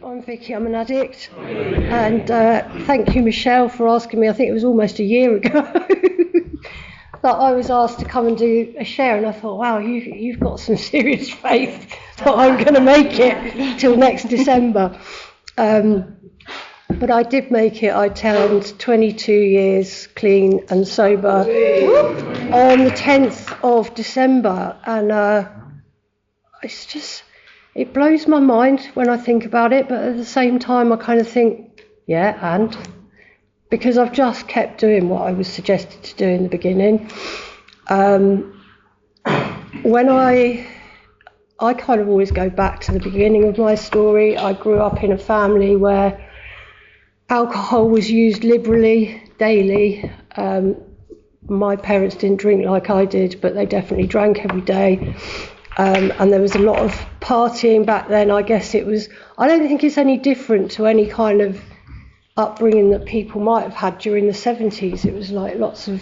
I'm Vicky, I'm an addict, and thank you, Michelle, for asking me. I think it was almost a year ago that I was asked to come and do a share, and I thought, wow, you've got some serious faith that I'm going to make it till next December. But I did make it. I turned 22 years clean and sober on the 10th of December, and it's just, it blows my mind when I think about it, but at the same time I kind of think, yeah, and because I've just kept doing what I was suggested to do in the beginning. When I kind of always go back to the beginning of my story. I grew up in a family where alcohol was used liberally, daily. My parents didn't drink like I did, but they definitely drank every day. And there was a lot of partying back then. I guess it was, I don't think it's any different to any kind of upbringing that people might have had during the 70s. It was like lots of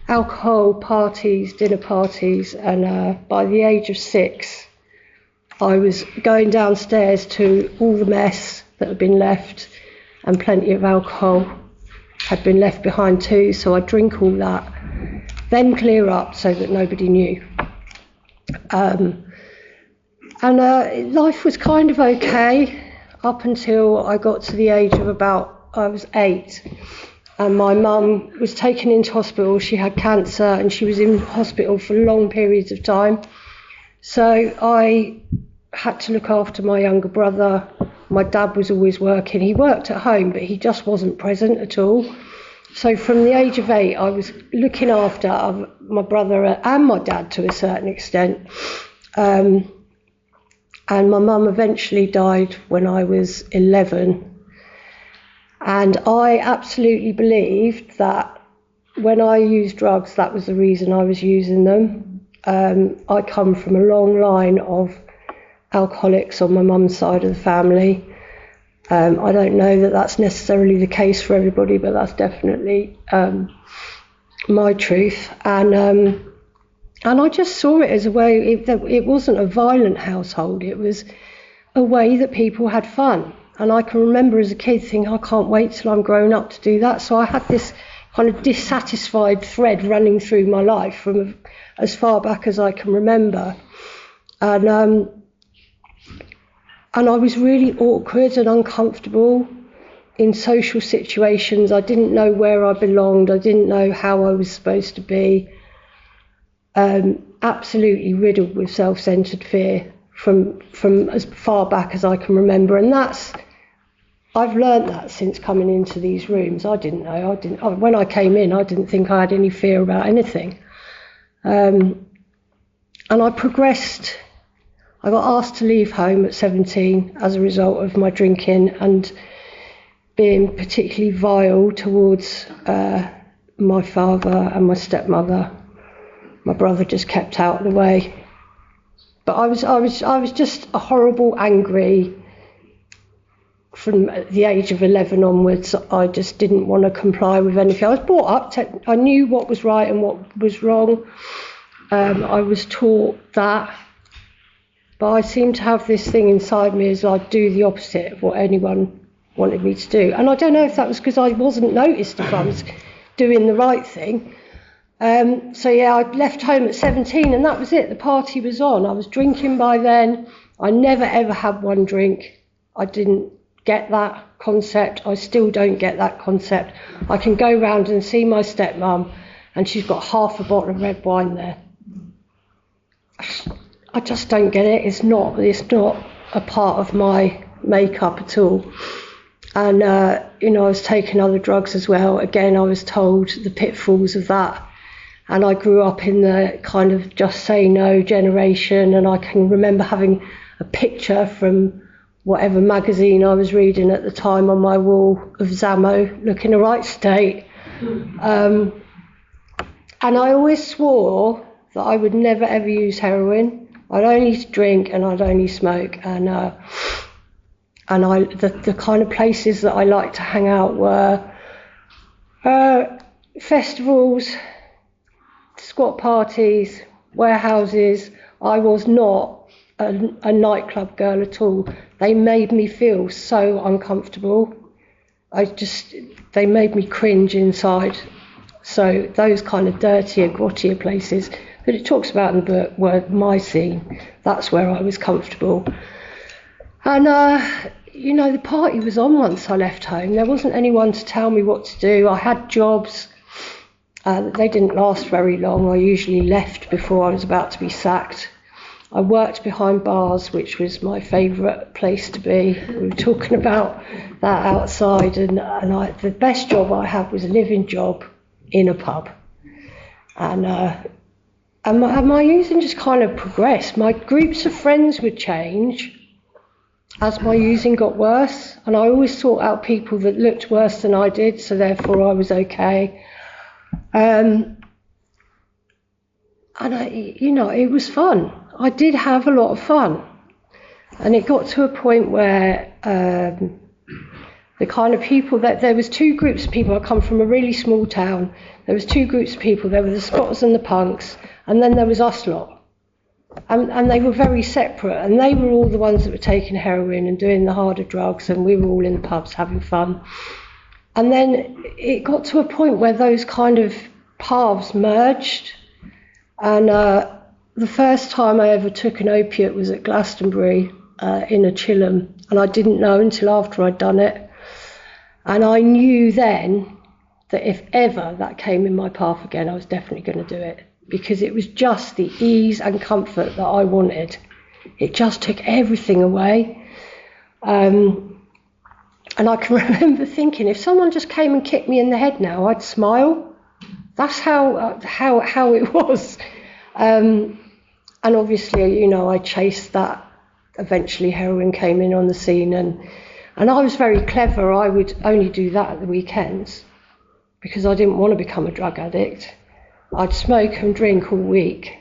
alcohol, parties, dinner parties, and by the age of 6, I was going downstairs to all the mess that had been left, and plenty of alcohol had been left behind too, so I'd drink all that, then clear up so that nobody knew. Life was kind of okay up until I got to the age of I was 8, and my mum was taken into hospital. She had cancer and she was in hospital for long periods of time. So I had to look after my younger brother. My dad was always working. He worked at home, but he just wasn't present at all. So from the age of 8, I was looking after my brother and my dad to a certain extent. And my mum eventually died when I was 11. And I absolutely believed that when I used drugs, that was the reason I was using them. I come from a long line of alcoholics on my mum's side of the family. I don't know that that's necessarily the case for everybody, but that's definitely my truth. And I just saw it as a way, it wasn't a violent household, it was a way that people had fun. And I can remember as a kid thinking, I can't wait till I'm grown up to do that. So I had this kind of dissatisfied thread running through my life from as far back as I can remember. And I was really awkward and uncomfortable in social situations. I didn't know where I belonged. I didn't know how I was supposed to be. Absolutely riddled with self-centered fear from as far back as I can remember. And I've learned that since coming into these rooms. I didn't know. When I came in, I didn't think I had any fear about anything. And I progressed. I got asked to leave home at 17 as a result of my drinking and being particularly vile towards my father and my stepmother. My brother just kept out of the way. But I was just a horrible, angry. From the age of 11 onwards, I just didn't want to comply with anything. I was brought up, I knew what was right and what was wrong. I was taught that. But I seemed to have this thing inside me as I'd do the opposite of what anyone wanted me to do. And I don't know if that was because I wasn't noticed if I was doing the right thing. So yeah, I left home at 17 and that was it. The party was on. I was drinking by then. I never ever had one drink. I didn't get that concept. I still don't get that concept. I can go round and see my stepmum and she's got half a bottle of red wine there. I just don't get it. It's not a part of my makeup at all. And I was taking other drugs as well. Again, I was told the pitfalls of that. And I grew up in the kind of just say no generation. And I can remember having a picture from whatever magazine I was reading at the time on my wall of Zamo, looking a right state. And I always swore that I would never ever use heroin. I'd only drink and I'd only smoke. And the kind of places that I liked to hang out were festivals, squat parties, warehouses. I was not a nightclub girl at all. They made me feel so uncomfortable. They made me cringe inside. So those kind of dirtier, grottier places that it talks about in the book were my scene. That's where I was comfortable. And, the party was on once I left home. There wasn't anyone to tell me what to do. I had jobs. They didn't last very long. I usually left before I was about to be sacked. I worked behind bars, which was my favourite place to be. We were talking about that outside, and the best job I had was a living job in a pub. And my using just kind of progressed. My groups of friends would change as my using got worse, and I always sought out people that looked worse than I did, so therefore I was okay. And it was fun. I did have a lot of fun, and it got to a point where the kind of people that there was two groups of people. I come from a really small town. There was two groups of people. There were the Scots and the punks, and then there was us lot. And they were very separate, and they were all the ones that were taking heroin and doing the harder drugs, and we were all in the pubs having fun. And then it got to a point where those kind of paths merged, and the first time I ever took an opiate was at Glastonbury in a chillum, and I didn't know until after I'd done it. And I knew then that if ever that came in my path again, I was definitely going to do it, because it was just the ease and comfort that I wanted. It just took everything away. And I can remember thinking, if someone just came and kicked me in the head now, I'd smile. That's how it was. And obviously, I chased that. Eventually heroin came in on the scene, and I was very clever. I would only do that at the weekends because I didn't want to become a drug addict. I'd smoke and drink all week,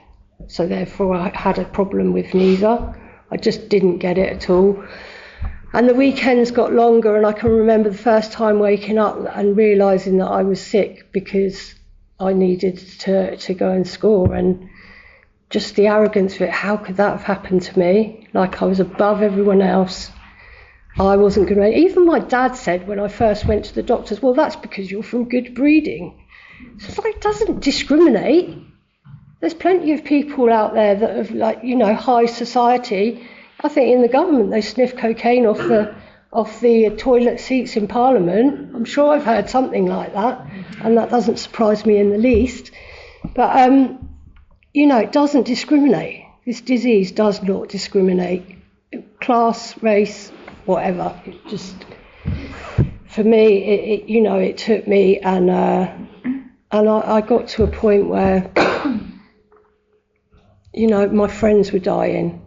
so therefore I had a problem with neither. I just didn't get it at all. And the weekends got longer, and I can remember the first time waking up and realising that I was sick because I needed to go and score, and just the arrogance of it. How could that have happened to me? Like I was above everyone else. I wasn't going to. Even my dad said when I first went to the doctors, well, that's because you're from good breeding. So it's like, it doesn't discriminate. There's plenty of people out there that have, high society. I think in the government they sniff cocaine off the toilet seats in Parliament. I'm sure I've heard something like that, and that doesn't surprise me in the least. But it doesn't discriminate. This disease does not discriminate. Class, race, whatever. It just, for me, it took me, and I got to a point where, my friends were dying,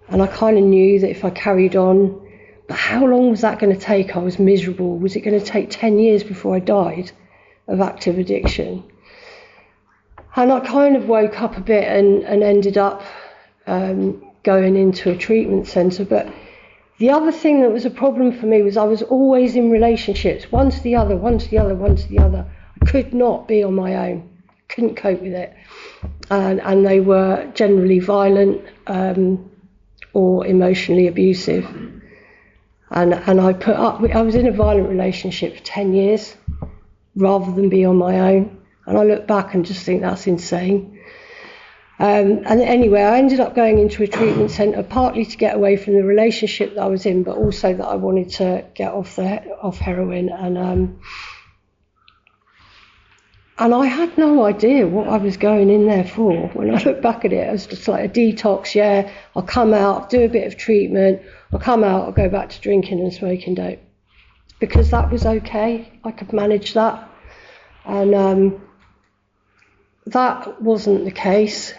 and I kind of knew that if I carried on, but how long was that going to take? I was miserable. Was it going to take 10 years before I died of active addiction? And I kind of woke up a bit and ended up going into a treatment centre. But the other thing that was a problem for me was I was always in relationships, one to the other, one to the other, one to the other. I could not be on my own, couldn't cope with it. And they were generally violent or emotionally abusive. And I was in a violent relationship for 10 years rather than be on my own. And I look back and just think that's insane. And anyway, I ended up going into a treatment centre, partly to get away from the relationship that I was in, but also that I wanted to get off heroin. And I had no idea what I was going in there for. When I look back at it, it was just like a detox. Yeah, I'll come out, do a bit of treatment. I'll come out, I'll go back to drinking and smoking dope. Because that was okay. I could manage that. And that wasn't the case.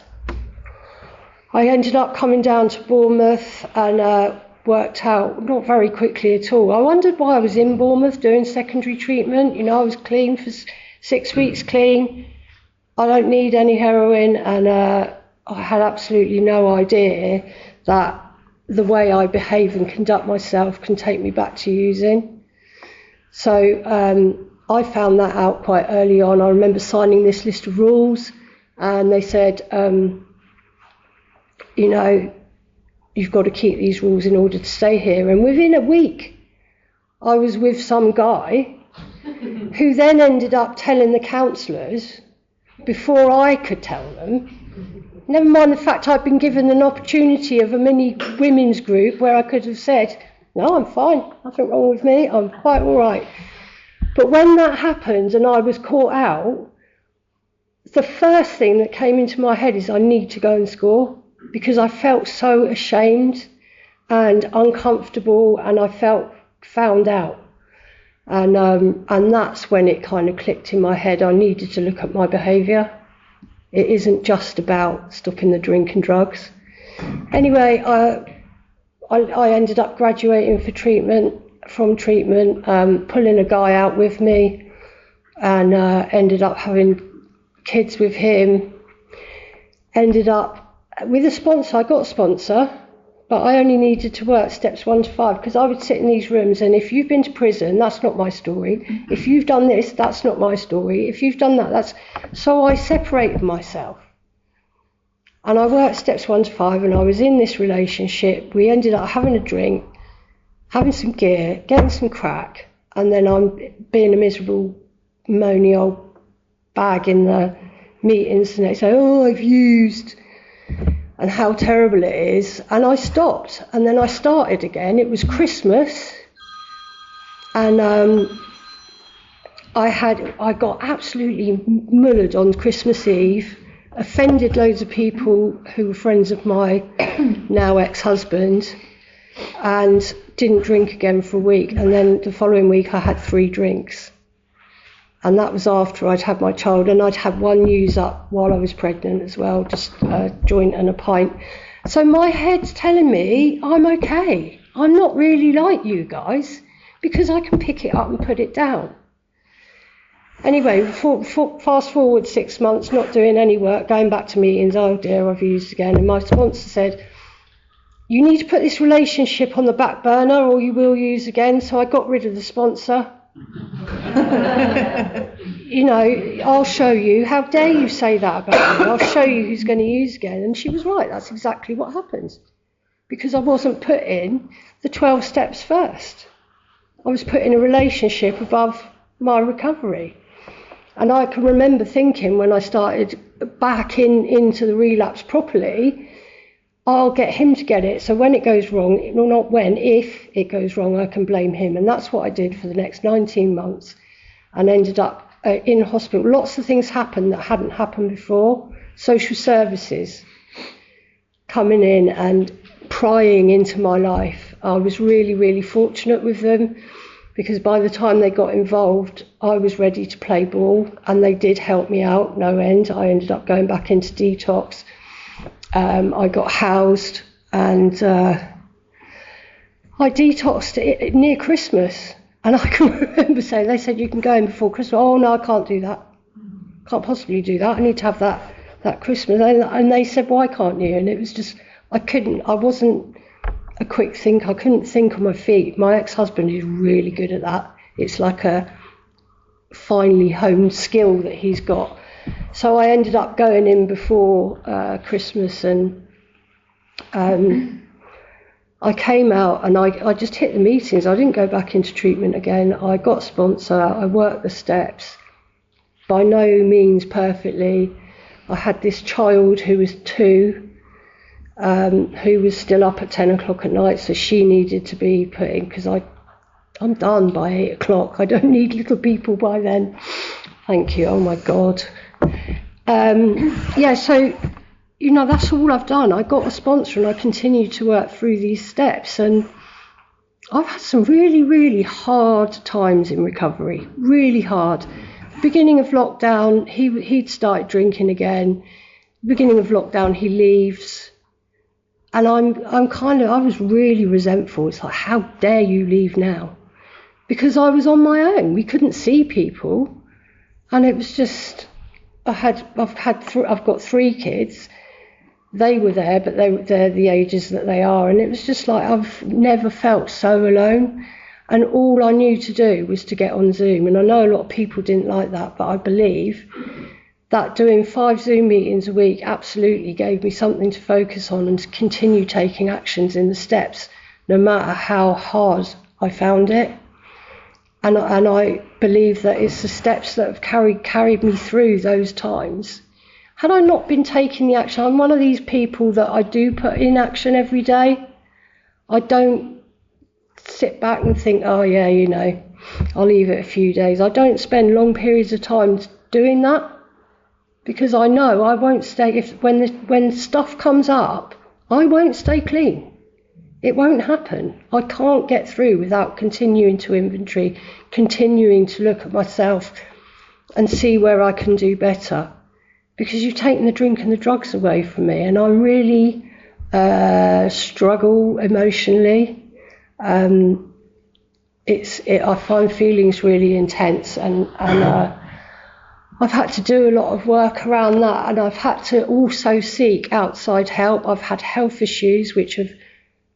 I ended up coming down to Bournemouth and worked out not very quickly at all. I wondered why I was in Bournemouth doing secondary treatment. I was clean for 6 weeks clean. I don't need any heroin, and I had absolutely no idea that the way I behave and conduct myself can take me back to using. So I found that out quite early on. I remember signing this list of rules, and they said, you've got to keep these rules in order to stay here. And within a week, I was with some guy who then ended up telling the counsellors before I could tell them. Never mind the fact I'd been given an opportunity of a mini women's group where I could have said, no, I'm fine, nothing wrong with me, I'm quite all right. But when that happened and I was caught out, the first thing that came into my head is I need to go and score, because I felt so ashamed and uncomfortable, and I felt found out. And that's when it kind of clicked in my head. I needed to look at my behaviour. It isn't just about stopping the drink and drugs. Anyway, I ended up graduating from treatment, pulling a guy out with me, and ended up having kids with him. Ended up with a sponsor. I got a sponsor, but I only needed to work steps 1 to 5, because I would sit in these rooms, and if you've been to prison, that's not my story. If you've done this, that's not my story. If you've done that, that's... So I separated myself. And I worked steps 1 to 5, and I was in this relationship. We ended up having a drink, having some gear, getting some crack, and then I'm being a miserable, moany old bag in the meetings, and they say, oh, I've used... and how terrible it is. And I stopped, and then I started again. It was Christmas, and I got absolutely mullered on Christmas Eve, offended loads of people who were friends of my now ex-husband, and didn't drink again for a week. And then the following week I had 3 drinks. And that was after I'd had my child, and I'd had 1 use up while I was pregnant as well, just a joint and a pint. So my head's telling me I'm okay. I'm not really like you guys, because I can pick it up and put it down. Anyway, fast forward 6 months, not doing any work, going back to meetings. Oh dear, I've used again. And my sponsor said, you need to put this relationship on the back burner or you will use again. So I got rid of the sponsor. You know, I'll show you. How dare you say that about me? I'll show you who's going to use again. And she was right. That's exactly what happens. Because I wasn't putting the 12 steps first. I was putting a relationship above my recovery. And I can remember thinking when I started back into the relapse properly, I'll get him to get it. So when it goes wrong, well, not when, if it goes wrong, I can blame him. And that's what I did for the next 19 months and ended up in hospital. Lots of things happened that hadn't happened before. Social services coming in and prying into my life. I was really, really fortunate with them, because by the time they got involved, I was ready to play ball, and they did help me out, no end. I ended up going back into detox. I got housed, and I detoxed near Christmas. And I can remember saying, they said, you can go in before Christmas. Oh, no, I can't do that. Can't possibly do that. I need to have that Christmas. And they said, why can't you? And it was just, I wasn't a quick thinker. I couldn't think on my feet. My ex-husband is really good at that. It's like a finely honed skill that he's got. So I ended up going in before Christmas, and I came out and I just hit the meetings. I didn't go back into treatment again. I got a sponsor. I worked the steps, by no means perfectly. I had this child who was 2, who was still up at 10 o'clock at night, so she needed to be put in, because I'm done by 8 o'clock. I don't need little people by then. Thank you. Oh my God. So, you know, that's all I've done. I got a sponsor and I continued to work through these steps, and I've had some really, really hard times in recovery, really hard. Beginning of lockdown, he'd started drinking again. Beginning of lockdown, he leaves, and I was really resentful. It's like, how dare you leave now? Because I was on my own. We couldn't see people, and it was just, I've got 3 kids. They were there, but they're the ages that they are, and it was just like, I've never felt so alone. And all I knew to do was to get on Zoom. And I know a lot of people didn't like that, but I believe that doing 5 Zoom meetings a week absolutely gave me something to focus on and to continue taking actions in the steps, no matter how hard I found it. And I believe that it's the steps that have carried me through those times. Had I not been taking the action, I'm one of these people that I do put in action every day. I don't sit back and think, oh yeah, you know, I'll leave it a few days. I don't spend long periods of time doing that, because I know I won't stay. When stuff comes up, I won't stay clean. It won't happen. I can't get through without continuing to inventory, continuing to look at myself and see where I can do better. Because you've taken the drink and the drugs away from me, and I really struggle emotionally. I find feelings really intense, and I've had to do a lot of work around that, and I've had to also seek outside help. I've had health issues which have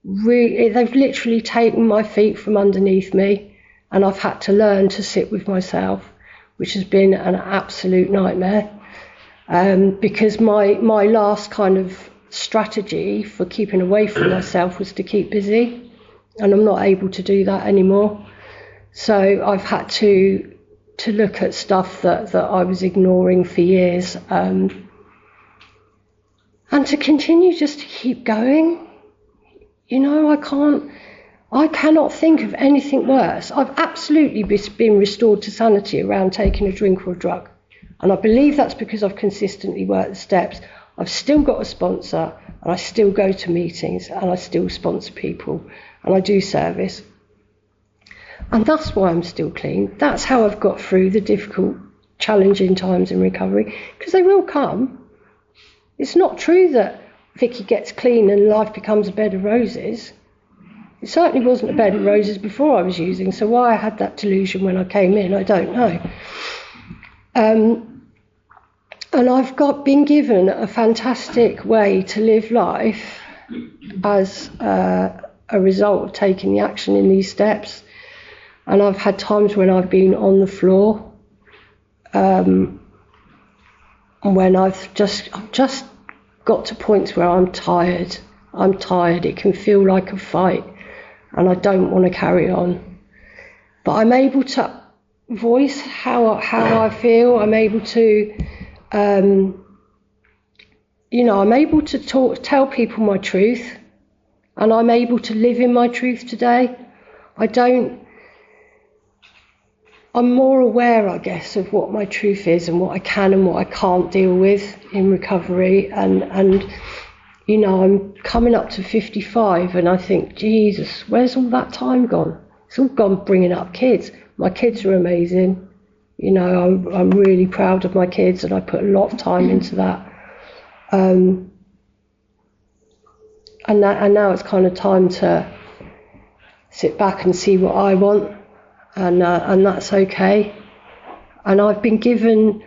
they've literally taken my feet from underneath me, and I've had to learn to sit with myself, which has been an absolute nightmare. Because my last kind of strategy for keeping away from myself was to keep busy, and I'm not able to do that anymore. So I've had to look at stuff that I was ignoring for years, and to continue just to keep going. You know, I cannot think of anything worse. I've absolutely been restored to sanity around taking a drink or a drug. And I believe that's because I've consistently worked the steps. I've still got a sponsor, and I still go to meetings, and I still sponsor people, and I do service. And that's why I'm still clean. That's how I've got through the difficult, challenging times in recovery, because they will come. It's not true that Vicky gets clean and life becomes a bed of roses. It certainly wasn't a bed of roses before I was using, so why I had that delusion when I came in, I don't know. And I've been given a fantastic way to live life as a result of taking the action in these steps. And I've had times when I've been on the floor, when I've just got to points where I'm tired. It can feel like a fight, and I don't want to carry on. But I'm able to voice how I feel. I'm able to, I'm able to tell people my truth, and I'm able to live in my truth today. I'm more aware, I guess, of what my truth is and what I can and what I can't deal with in recovery. And I'm coming up to 55, and I think, Jesus, where's all that time gone? It's all gone bringing up kids. My kids are amazing. I'm really proud of my kids, and I put a lot of time into that. And now it's kind of time to sit back and see what I want. And that's okay. And I've been given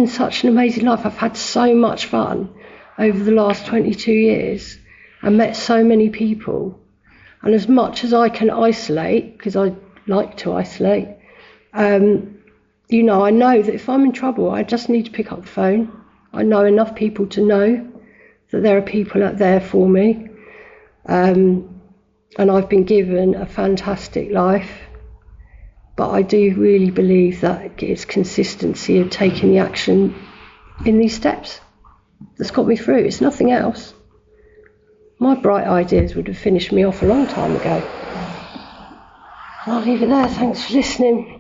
such an amazing life. I've had so much fun over the last 22 years and met so many people. And as much as I can isolate, because I like to isolate, I know that if I'm in trouble, I just need to pick up the phone. I know enough people to know that there are people out there for me. And I've been given a fantastic life. But I do really believe that it's consistency of taking the action in these steps that's got me through. It's nothing else. My bright ideas would have finished me off a long time ago. I'll leave it there. Thanks for listening.